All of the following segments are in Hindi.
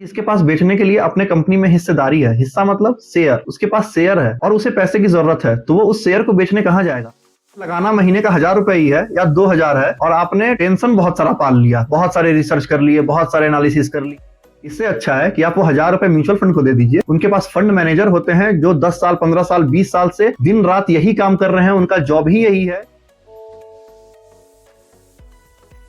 इसके पास बेचने के लिए अपने कंपनी में हिस्सेदारी है। हिस्सा मतलब शेयर, उसके पास शेयर है और उसे पैसे की जरूरत है, तो वो उस शेयर को बेचने कहाँ जाएगा। लगाना महीने का 1000 रुपए ही है या 2000 है और आपने टेंशन बहुत सारा पाल लिया, बहुत सारे रिसर्च कर लिए, बहुत सारे एनालिसिस कर लिए। इससे अच्छा है कि आप वो 1000 रुपए म्यूचुअल फंड को दे दीजिए। उनके पास फंड मैनेजर होते हैं जो 10 साल, 15 साल, 20 साल से दिन रात यही काम कर रहे हैं, उनका जॉब ही यही है।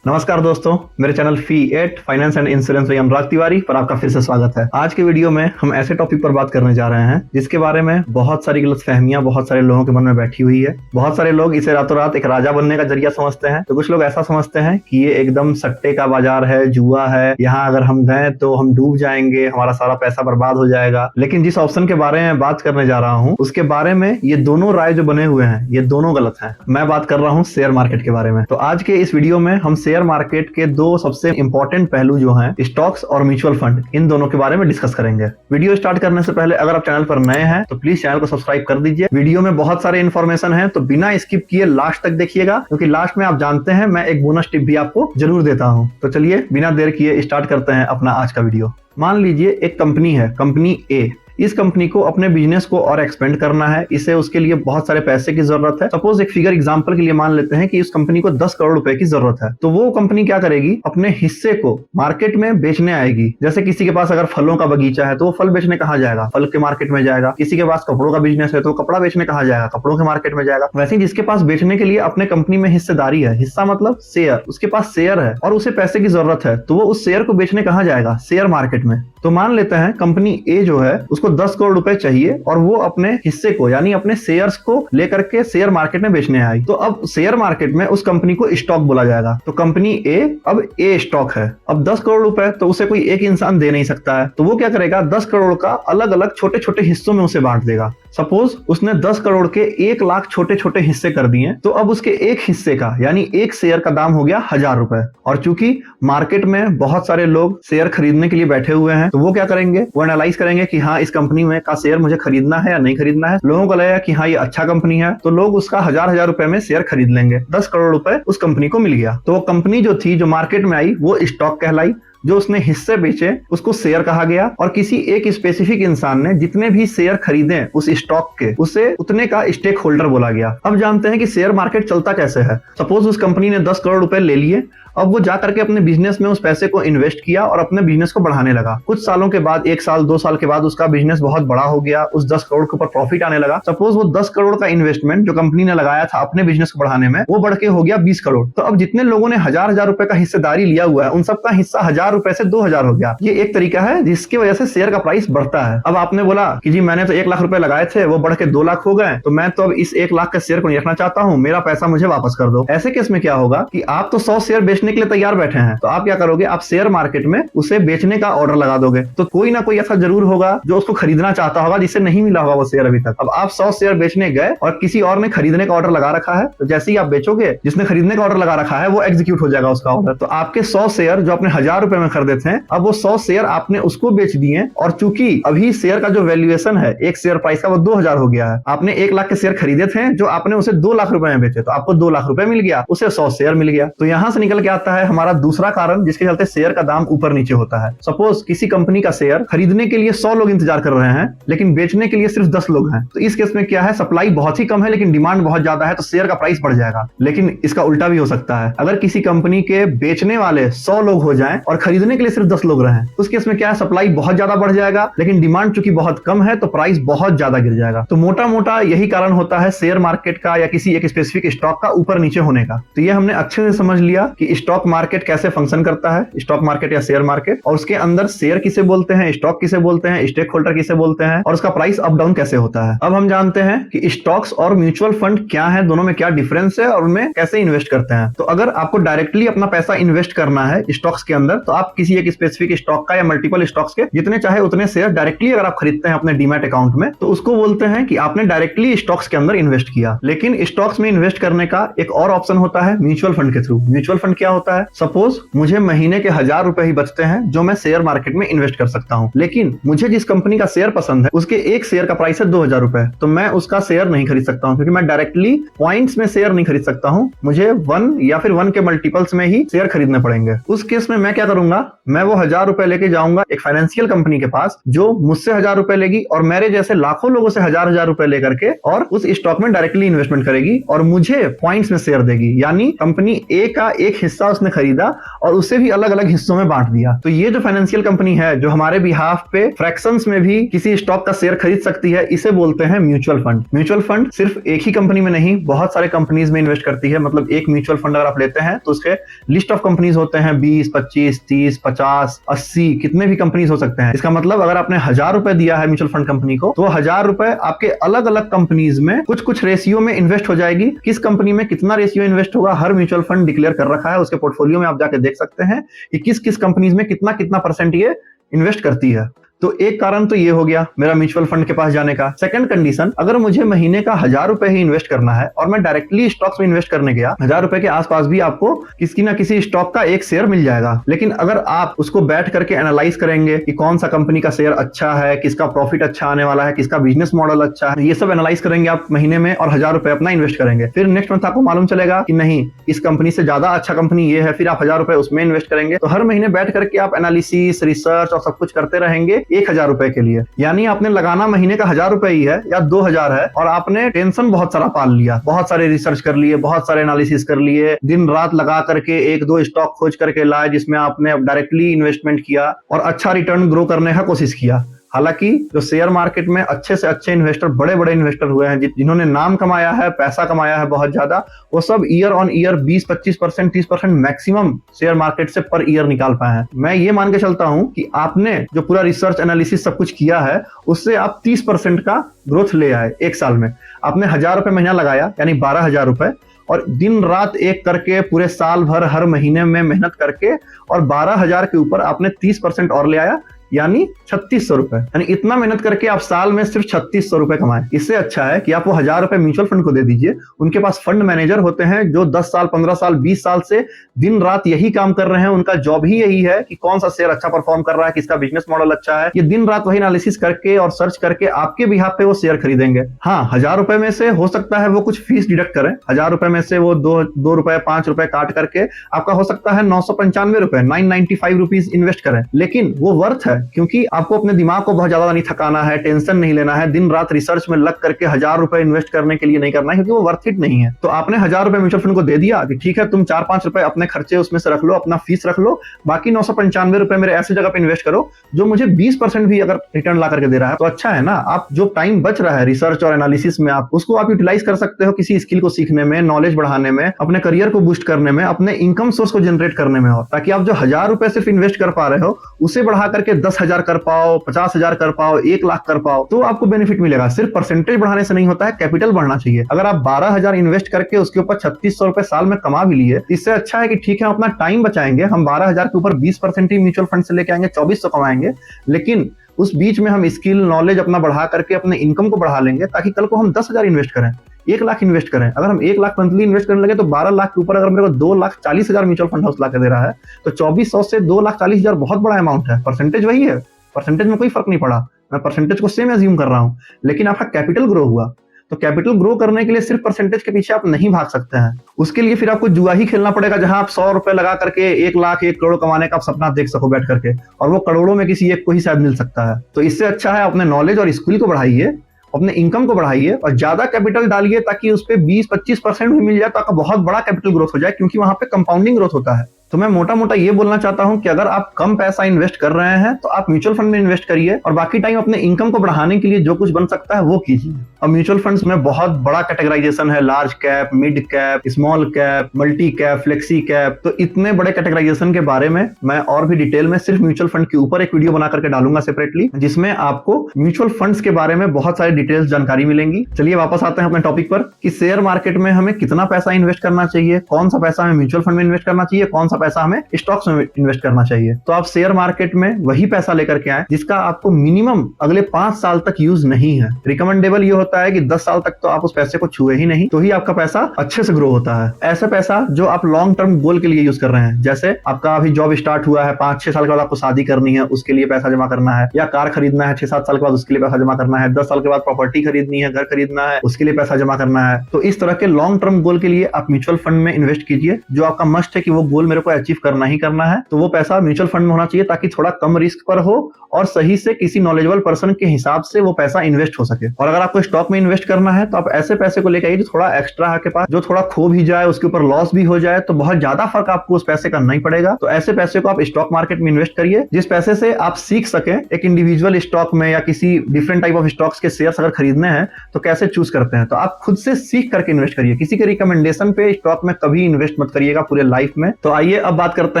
नमस्कार दोस्तों, मेरे चैनल फी8 फाइनेंस एंड इंश्योरेंस में अनुराग तिवारी पर आपका फिर से स्वागत है। आज के वीडियो में हम ऐसे टॉपिक पर बात करने जा रहे हैं जिसके बारे में बहुत सारी गलतफहमियां बहुत सारे लोगों के मन में बैठी हुई है। बहुत सारे लोग इसे रातों रात एक राजा बनने का जरिया समझते हैं, तो कुछ लोग ऐसा समझते हैं कि ये एकदम सट्टे का बाजार है, जुआ है, यहाँ अगर हम गए तो हम डूब जाएंगे, हमारा सारा पैसा बर्बाद हो जाएगा। लेकिन जिस ऑप्शन के बारे में बात करने जा रहा हूँ उसके बारे में ये दोनों राय जो बने हुए हैं ये दोनों गलत है। मैं बात कर रहा हूँ शेयर मार्केट के बारे में। तो आज के इस वीडियो में हम शेयर मार्केट के दो सबसे इंपॉर्टेंट पहलू जो हैं, स्टॉक्स और म्यूचुअल फंड, इन दोनों के बारे में डिस्कस करेंगे। वीडियो स्टार्ट करने से पहले अगर आप चैनल पर नए हैं तो प्लीज चैनल को सब्सक्राइब कर दीजिए। वीडियो में बहुत सारे इन्फॉर्मेशन है तो बिना स्किप किए लास्ट तक देखिएगा, क्योंकि लास्ट में आप जानते हैं मैं एक बोनस टिप भी आपको जरूर देता हूं। तो चलिए बिना देर किए स्टार्ट करते हैं अपना आज का वीडियो। मान लीजिए एक कंपनी है, कंपनी ए। इस कंपनी को अपने बिजनेस को और एक्सपेंड करना है, इसे उसके लिए बहुत सारे पैसे की जरूरत है। सपोज एक फिगर एग्जांपल के लिए मान लेते हैं कि इस कंपनी को 10 करोड़ रुपए की जरूरत है, तो वो कंपनी क्या करेगी, अपने हिस्से को मार्केट में बेचने आएगी। जैसे किसी के पास अगर फलों का बगीचा है तो वो फल बेचने कहाँ जाएगा, फल के मार्केट में जाएगा। किसी के पास कपड़ों का बिजनेस है तो कपड़ा बेचने कहाँ जाएगा, कपड़ों के मार्केट में जाएगा। वैसे ही जिसके पास बेचने के लिए अपने कंपनी में हिस्सेदारी है, हिस्सा मतलब शेयर, उसके पास शेयर है और उसे पैसे की जरूरत है, तो वो उस शेयर को बेचने कहाँ जाएगा, शेयर मार्केट में। तो मान लेते हैं कंपनी ए जो है उसको 10 करोड़ रुपए चाहिए और वो अपने हिस्से को यानी अपने शेयर्स को लेकर के शेयर मार्केट में बेचने आई। तो अब शेयर मार्केट में उस कंपनी को स्टॉक बोला जाएगा। तो कंपनी ए अब ए स्टॉक है। अब 10 करोड़ रुपए तो उसे कोई एक इंसान दे नहीं सकता है, तो वो क्या करेगा, 10 करोड़ का अलग अलग छोटे छोटे हिस्सों में उसे बांट देगा। सपोज उसने 10 करोड़ के 1 लाख छोटे छोटे हिस्से कर दिए, तो अब उसके एक हिस्से का यानी एक शेयर का दाम हो गया 1000 रुपए। और चूंकि मार्केट में बहुत सारे लोग शेयर खरीदने के लिए बैठे हुए हैं, तो वो क्या करेंगे, वो एनालाइज करेंगे कि हाँ इस कंपनी में का शेयर मुझे खरीदना है या नहीं खरीदना है। लोगों को लगेगा कि हाँ ये अच्छा कंपनी है, तो लोग उसका 1000 रुपए में शेयर खरीद लेंगे। 10 करोड़ रुपए उस कंपनी को मिल गया। तो वो कंपनी जो थी, जो मार्केट में आई, वो स्टॉक कहलाई। जो उसने हिस्से बेचे उसको शेयर कहा गया। और किसी एक स्पेसिफिक इंसान ने जितने भी शेयर खरीदे उस स्टॉक के, उसे उतने का स्टेक होल्डर बोला गया। अब जानते हैं कि शेयर मार्केट चलता कैसे है। सपोज उस कंपनी ने 10 करोड़ रुपए ले लिए, अब वो जाकर के अपने बिजनेस में उस पैसे को इन्वेस्ट किया और अपने बिजनेस को बढ़ाने लगा। कुछ सालों के बाद, 1 साल 2 साल के बाद उसका बिजनेस बहुत बड़ा हो गया, उस 10 करोड़ के ऊपर प्रॉफिट आने लगा। सपोज वो 10 करोड़ का इन्वेस्टमेंट जो कंपनी ने लगाया था अपने बिजनेस को बढ़ाने में, वो बढ़ के हो गया 20 करोड़। तो अब जितने लोगों ने 1000 रुपए का हिस्सेदारी लिया हुआ है, उन सबका हिस्सा 1000 रुपए से 2000 हो गया। ये एक तरीका है जिसकी वजह से शेयर का प्राइस बढ़ता है। अब आपने बोला कि जी मैंने तो 1 लाख रुपए लगाए थे, वो बढ़ के 2 लाख हो गए, तो मैं तो अब इस 1 लाख का शेयर को नहीं रखना चाहता हूँ, मेरा पैसा मुझे वापस कर दो। ऐसे केस में क्या होगा कि आप तो 100 शेयर बेचने के लिए तैयार बैठे हैं, तो आप क्या करोगे, आप शेयर मार्केट में उसे बेचने का ऑर्डर लगा दोगे। तो कोई ना कोई ऐसा जरूर होगा जो उसको खरीदना चाहता होगा, जिसे नहीं मिला होगा वो शेयर अभी तक। अब आप 100 शेयर बेचने गए और किसी और ने खरीदने का ऑर्डर लगा रखा है, तो जैसे ही आप बेचोगे, जिसने खरीदने का ऑर्डर लगा रखा है वो एग्जीक्यूट हो जाएगा उसका ऑर्डर। तो आपके 100 शेयर जो आपने 1000 रुपए में खरीदे थे, अब वो 100 शेयर आपने उसको बेच दिए। और चूंकि अभी शेयर का जो वैल्यूएशन है एक शेयर प्राइस का, वो 2000 हो गया है। आपने 1 लाख के शेयर खरीदे थे, जो आपने उसे 2 लाख रुपए में बेचे, तो आपको 2 लाख रुपए मिल गया, उसे 100 शेयर मिल गया। तो यहां से निकल के आता है हमारा दूसरा कारण जिसके चलते शेयर का दाम ऊपर नीचे होता है। सपोज किसी कंपनी का शेयर खरीदने के लिए 100 लोग इंतजार कर रहे हैं, लेकिन बेचने के लिए सिर्फ 10 लोग हैं। तो इस केस में क्या है, सप्लाई बहुत ही कम है लेकिन डिमांड बहुत ज्यादा है, तो शेयर का प्राइस बढ़ जाएगा। लेकिन इसका उल्टा भी हो सकता है, अगर किसी कंपनी के बेचने वाले 100 लोग हो जाएं और खरीदने के लिए सिर्फ 10 लोग रहें, उस केस में क्या है, सप्लाई बहुत ज्यादा बढ़ जाएगा लेकिन डिमांड चूंकि बहुत कम है तो प्राइस बहुत ज्यादा गिर जाएगा। तो मोटा मोटा यही कारण होता है शेयर मार्केट का या किसी एक स्पेसिफिक स्टॉक का ऊपर नीचे होने का। तो ये हमने अच्छे से समझ लिया कि स्टॉक मार्केट कैसे फंक्शन करता है, स्टॉक मार्केट या शेयर मार्केट, और उसके अंदर शेयर किसे बोलते हैं, स्टॉक किसे बोलते हैं, स्टेक होल्डर किसे बोलते हैं, और उसका प्राइस अप डाउन कैसे होता है। अब हम जानते हैं कि स्टॉक्स और म्यूचुअल फंड क्या है, दोनों में क्या डिफरेंस है और उनमें कैसे इन्वेस्ट करते हैं। तो अगर आपको डायरेक्टली अपना पैसा इन्वेस्ट करना है स्टॉक्स के अंदर, तो आप किसी एक स्पेसिफिक स्टॉक का या मल्टीपल स्टॉक्स के जितने चाहे उतने शेयर डायरेक्टली अगर आप खरीदते हैं अपने डीमैट अकाउंट में, तो उसको बोलते हैं कि आपने डायरेक्टली स्टॉक्स के अंदर इन्वेस्ट किया। लेकिन स्टॉक्स में इन्वेस्ट करने का एक और ऑप्शन होता है म्यूचुअल फंड के थ्रू। म्यूचुअल फंड क्या होता है, सपोज मुझे महीने के 1000 रुपए ही बचते हैं जो मैं शेयर मार्केट में इन्वेस्ट कर सकता हूं, लेकिन मुझे जिस कंपनी का शेयर पसंद है उसके एक शेयर का प्राइस है 2000 रुपए, तो मैं उसका शेयर नहीं खरीद सकता हूं, क्योंकि मैं डायरेक्टली पॉइंट्स में शेयर नहीं खरीद सकता हूं, मुझे 1 या फिर 1 के मल्टीपल्स में ही शेयर खरीदने पड़ेंगे। उस केस में मैं क्या करूंगा, मैं वो 1000 रुपए लेके जाऊंगा एक फाइनेंशियल कंपनी के पास जो मुझसे 1000 रुपए लेगी और मेरे जैसे लाखों लोगों से 1000 रुपए लेकर के और उस स्टॉक में डायरेक्टली इन्वेस्टमेंट करेगी और मुझे पॉइंट्स में शेयर देगी। यानी कंपनी ए का एक हिस्सा उसने खरीदा और उसे भी अलग अलग हिस्सों में बांट दिया। तो ये जो फाइनेंशियल कंपनी है जो हमारे बिहाफ पे फ्रैक्शंस में भी किसी स्टॉक का शेयर खरीद सकती है, इसे बोलते हैं म्यूचुअल फंड। म्यूचुअल फंड सिर्फ एक ही कंपनी में नहीं, बहुत सारे कंपनीज में इन्वेस्ट करती है। मतलब एक म्यूचुअल फंड अगर आप लेते हैं तो उसके लिस्ट ऑफ कंपनीज होते हैं, 20, 25, 30, 50, 80, कितने भी कंपनीज हो सकते हैं। इसका मतलब अगर आपने 1000 रुपए दिया है म्यूचुअल फंड कंपनी को, तो 1000 रुपए आपके अलग अलग कंपनीज में कुछ कुछ रेशियो में इन्वेस्ट हो जाएगी। किस कंपनी में कितना रेशियो इन्वेस्ट होगा हर म्यूचुअल फंड डिक्लेयर कर रखा है, उसके पोर्टफोलियो में आप जाके देख सकते हैं कि किस किस कंपनीज में कितना कितना परसेंट ये इन्वेस्ट करती है। तो एक कारण तो ये हो गया मेरा म्यूचुअल फंड के पास जाने का। सेकंड कंडीशन, अगर मुझे महीने का 1000 रुपए ही इन्वेस्ट करना है और मैं डायरेक्टली स्टॉक्स में इन्वेस्ट करने गया, 1000 रुपए के आसपास भी आपको किसी ना किसी स्टॉक का एक शेयर मिल जाएगा। लेकिन अगर आप उसको बैठ करके एनालाइज करेंगे कि कौन सा कंपनी का शेयर अच्छा है, किसका प्रॉफिट अच्छा आने वाला है, किसका बिजनेस मॉडल अच्छा है, ये सब एनालाइज करेंगे आप महीने में और 1000 रुपए अपना इन्वेस्ट करेंगे। फिर नेक्स्ट मंथ आपको मालूम चलेगा कि नहीं, इस कंपनी से ज्यादा अच्छा कंपनी ये है, फिर आप 1000 रुपए उसमें इन्वेस्ट करेंगे। तो हर महीने बैठ करके आप एनालिसिस, रिसर्च और सब कुछ करते रहेंगे 1000 रुपए के लिए। यानी आपने लगाना महीने का 1000 रुपए ही है या 2000 है और आपने टेंशन बहुत सारा पाल लिया, बहुत सारे रिसर्च कर लिए, बहुत सारे एनालिसिस कर लिए, दिन रात लगा करके 1-2 स्टॉक खोज करके लाए जिसमें आपने डायरेक्टली इन्वेस्टमेंट किया और अच्छा रिटर्न ग्रो करने का कोशिश किया। हालांकि जो शेयर मार्केट में अच्छे से अच्छे इन्वेस्टर, बड़े बड़े इन्वेस्टर हुए हैं, जिन्होंने नाम कमाया है, पैसा कमाया है बहुत ज्यादा, वो सब year on year 20-25%, 30% maximum share market से पर ईयर निकाल पाए हैं। मैं ये मान के चलता हूं कि आपने जो पूरा रिसर्च एनालिसिस सब कुछ किया है उससे आप 30% का ग्रोथ ले आए एक साल में। आपने 1000 रुपए महीना लगाया यानी 12,000 रुपए और दिन रात एक करके पूरे साल भर हर महीने में मेहनत करके और 12,000 के ऊपर आपने 30% और ले आया यानी 3600 रुपए। यानी इतना मेहनत करके आप साल में सिर्फ 3600 रुपए कमाएं। इससे अच्छा है कि आप वो 1000 रुपए म्यूचुअल फंड को दे दीजिए। उनके पास फंड मैनेजर होते हैं जो 10 साल, 15 साल, 20 साल से दिन रात यही काम कर रहे हैं। उनका जॉब ही यही है कि कौन सा शेयर अच्छा परफॉर्म कर रहा है, किसका बिजनेस मॉडल अच्छा है। ये दिन रात वही एनालिसिस करके और सर्च करके आपके बिहाफ पे वो शेयर खरीदेंगे। हाँ, 1000 रुपए में से हो सकता है वो कुछ फीस डिडक्ट करें, 1000 रुपए में से वो 2 रुपए, 5 रुपए काट करके आपका हो सकता है 995 रुपए, 995 रुपीज इन्वेस्ट करें, लेकिन वो वर्थ है क्योंकि आपको अपने दिमाग को बहुत ज्यादा नहीं थकाना है, टेंशन नहीं लेना है, दिन रात रिसर्च में लग करके 1000 रुपए इन्वेस्ट करने के लिए नहीं करना है, क्योंकि वो वर्थ इट नहीं है। तो आपने 1000 रुपए म्यूचुअल फंड को दे दिया कि ठीक है, तुम 4-5 रुपए अपने खर्चे उसमें से रख लो, अपना फीस रख लो, बाकी 995 रुपए मेरे ऐसी जगह पे इन्वेस्ट करो जो मुझे 20% भी अगर रिटर्न ला करके दे रहा है तो अच्छा है ना। आप जो टाइम बच रहा है रिसर्च और एनालिसिस में, आप उसको आप यूटिलाइज कर सकते हो किसी स्किल को सीखने में, नॉलेज बढ़ाने में, अपने करियर को बूस्ट करने में, अपने इनकम सोर्स को जनरेट करने में हो, ताकि आप जो 1000 रुपए सिर्फ इन्वेस्ट कर पा रहे हो उसे बढ़ा करके 10,000 कर पाओ, 50,000 कर पाओ, 1 लाख कर पाओ, तो आपको बेनिफिट मिलेगा। सिर्फ परसेंटेज बढ़ाने से नहीं होता है, कैपिटल बढ़ना चाहिए। अगर आप 12,000 इन्वेस्ट करके उसके ऊपर 3600 रुपए साल में कमा भी लिए, इससे अच्छा है कि ठीक है, अपना टाइम बचाएंगे, हम 12,000 के ऊपर 20% ही म्यूचुअल फंड से लेके आएंगे, 2400 कमाएंगे, लेकिन उस बीच में हम स्किल, नॉलेज अपना बढ़ा करके अपने इनकम को बढ़ा लेंगे, ताकि कल को हम 10,000 इन्वेस्ट करें, 1 लाख इन्वेस्ट करें। अगर हम 1 लाख मंथली इन्वेस्ट करने लगे तो 12 लाख के ऊपर अगर मेरे को 2,40,000 म्यूचुअल फंड हाउस ला के दे रहा है तो 2400 से 2,40,000 बहुत बड़ा अमाउंट है। परसेंटेज वही है, परसेंटेज में कोई फर्क नहीं पड़ा, मैं परसेंटेज को सेम एज्यूम कर रहा हूं, लेकिन आपका कैपिटल ग्रो हुआ। तो कैपिटल ग्रो करने के लिए सिर्फ परसेंटेज के पीछे आप नहीं भाग सकते हैं, उसके लिए फिर आपको जुआ ही खेलना पड़ेगा, जहां आप 100 रुपए लगा करके 1 लाख, 1 करोड़ कमाने का आप सपना देख सको बैठ करके, और वो करोड़ों में किसी एक को ही शायद मिल सकता है। तो इससे अच्छा है अपने नॉलेज और स्किल को बढ़ाइए, अपने इनकम को बढ़ाइए और ज्यादा कैपिटल डालिए, ताकि उस पर 20-25% भी मिल जाए तो आपका बहुत बड़ा कैपिटल ग्रोथ हो जाए, क्योंकि वहां पे कंपाउंडिंग ग्रोथ होता है। तो मैं मोटा मोटा ये बोलना चाहता हूं कि अगर आप कम पैसा इन्वेस्ट कर रहे हैं तो आप म्यूचुअल फंड में इन्वेस्ट करिए और बाकी टाइम अपने इनकम को बढ़ाने के लिए जो कुछ बन सकता है वो कीजिए। अब म्यूचुअल फंड्स में बहुत बड़ा कैटेगराइजेशन है, large cap, mid cap, small cap, multi cap, flexi cap. तो इतने बड़े कैटेगराइजेशन के बारे में मैं और भी डिटेल में सिर्फ म्यूचुअल फंड के ऊपर एक वीडियो बना करके डालूंगा सेपरेटली, जिसमें आपको म्यूचुअल फंड्स के बारे में बहुत सारी डिटेल्स जानकारी मिलेंगी। चलिए वापस आते हैं अपने टॉपिक पर कि शेयर मार्केट में हमें कितना पैसा इन्वेस्ट करना चाहिए, कौन सा पैसा हमें म्यूचुअल फंड में इन्वेस्ट करना चाहिए, कौन सा पैसा हमें स्टॉक्स में इन्वेस्ट करना चाहिए। तो आप शेयर मार्केट में वही पैसा लेकर के आए जिसका आपको मिनिमम अगले 5 साल तक यूज नहीं है। रिकमेंडेबल ये होता है कि 10 साल तक तो आप उस पैसे को छुए ही नहीं, तो ही आपका पैसा अच्छे से ग्रो होता है। ऐसा पैसा जो आप लॉन्ग टर्म गोल के लिए यूज कर रहे हैं, जैसे आपका अभी जॉब स्टार्ट हुआ है, 5-6 साल के बाद आपको शादी करनी है, उसके लिए पैसा जमा करना है, या कार खरीदना है 6-7 साल के बाद, उसके लिए पैसा जमा करना है, 10 साल के बाद प्रॉपर्टी खरीदनी है, घर खरीदना है, उसके लिए पैसा जमा करना है। तो इस तरह के लॉन्ग टर्म गोल के लिए आप म्यूचुअल फंड में इन्वेस्ट कीजिए। जो आपका मस्ट है कि वो गोल मेरे को अचीव करना ही करना है, तो वो पैसा म्यूचुअल फंड में होना चाहिए ताकि थोड़ा कम रिस्क पर हो और सही से किसी नॉलेजेबल पर्सन के हिसाब से वो पैसा इन्वेस्ट हो सके। और अगर आपको स्टॉक में इन्वेस्ट करना है तो आप ऐसे पैसे को लेकर आइए जो थोड़ा एक्स्ट्रा है आपके पास, जो थोड़ा खो भी जाए, उसके ऊपर लॉस भी हो जाए तो बहुत ज्यादा फर्क आपको उस पैसे का नहीं पड़ेगा। तो ऐसे पैसे को आप स्टॉक मार्केट में इन्वेस्ट करिए जिस पैसे से आप सीख सके एक इंडिविजुअल स्टॉक में या किसी डिफरेंट टाइप ऑफ स्टॉक्स के शेयर्स अगर खरीदने हैं तो कैसे चूज करते हैं। तो आप खुद से सीख करके इन्वेस्ट करिए, किसी के रिकमेंडेशन पे स्टॉक में कभी इन्वेस्ट मत करिएगा पूरे लाइफ में। तो आइए अब बात करते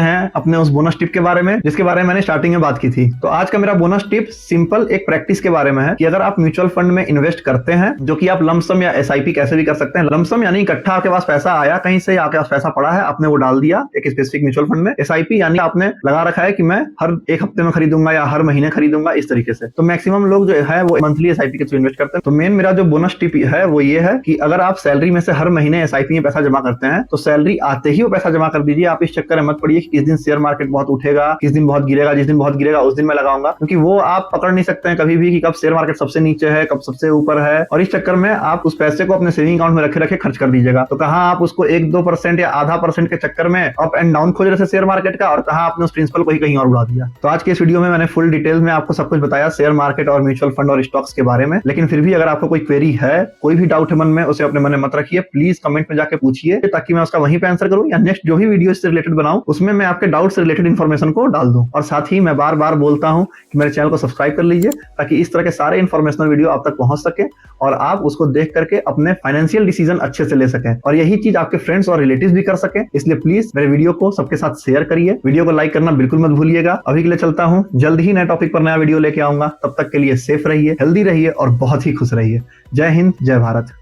हैं अपने उस बोनस टिप के बारे में जिसके बारे में मैंने स्टार्टिंग में बात की थी। तो आज का मेरा बोनस टिप सिंपल एक प्रैक्टिस के बारे में है कि अगर आप म्यूचुअल फंड में इन्वेस्ट करते हैं, जो कि आप लमसम या एसआईपी कैसे भी कर सकते हैं। लमसम यानी इकट्ठा आपके पास पैसा आया कहीं से, आपके पास पैसा पड़ा है, आपने वो डाल दिया एक स्पेसिफिक म्यूचुअल फंड में। एसआईपी यानी आपने लगा रखा है कि मैं हर एक हफ्ते में खरीदूंगा या हर महीने खरीदूंगा, इस तरीके से। तो मैक्सिमम लोग जो है वो मंथली एसआईपी के थ्रू इन्वेस्ट करते हैं। तो मेन मेरा जो बोनस टिप है वो ये है कि अगर आप सैलरी में से हर महीने एसआईपी में पैसा जमा करते हैं तो सैलरी आते ही वो पैसा जमा कर दीजिए। आप इस चक्कर में मत पड़िए कि किस दिन शेयर मार्केट बहुत उठेगा, किस दिन बहुत गिरेगा, जिस दिन बहुत गिरेगा उस दिन मैं लगाऊंगा, क्योंकि वो आप पकड़ नहीं सकते हैं कभी भी कि कब शेयर मार्केट सबसे नीचे है, कब सबसे ऊपर है। और इस चक्कर में आप उस पैसे को अपने सेविंग अकाउंट में रखे रखे खर्च कर दीजिएगा। तो कहां आप उसको 1-2% या आधा % के चक्कर में अप एंड डाउन खोज रहे थे शेयर मार्केट का, और कहां आपने उस प्रिंसिपल को ही कहीं और उड़ा दिया। तो आज के इस वीडियो में मैंने फुल डिटेल में आपको सब कुछ बताया शेयर मार्केट और म्यूचुअल फंड और स्टॉक्स के बारे में। लेकिन फिर भी अगर आपको कोई क्वेरी है, कोई भी डाउट है मन में, उसे अपने मन में मत रखिए, प्लीज कमेंट में जाके पूछिए ताकि मैं उसका वहीं पे आंसर करूं या नेक्स्ट जो भी वीडियो इससे रिलेटेड बनाऊं उसमें मैं आपके डाउट से रिलेटेड इन्फॉर्मेशन को डाल दूं। और साथ ही मैं बार बार बोलता हूं कि मेरे चैनल को सब्सक्राइब कर लीजिए ताकि इस तरह के सारे इन्फॉर्मेशनल वीडियो आप तक पहुंच सके और आप उसको देख करके अपने फाइनेंशियल डिसीजन अच्छे से ले सकें और यही चीज आपके फ्रेंड्स और रिलेटिव्स भी कर सके। इसलिए प्लीज मेरे वीडियो को सबके साथ शेयर करिए, वीडियो को लाइक करना बिल्कुल मत भूलिएगा। अभी के लिए चलता हूं, जल्द ही नए टॉपिक पर नया वीडियो लेके आऊंगा। तब तक के लिए सेफ रहिए, हेल्दी रहिए और बहुत ही खुश रहिए। जय हिंद, जय भारत।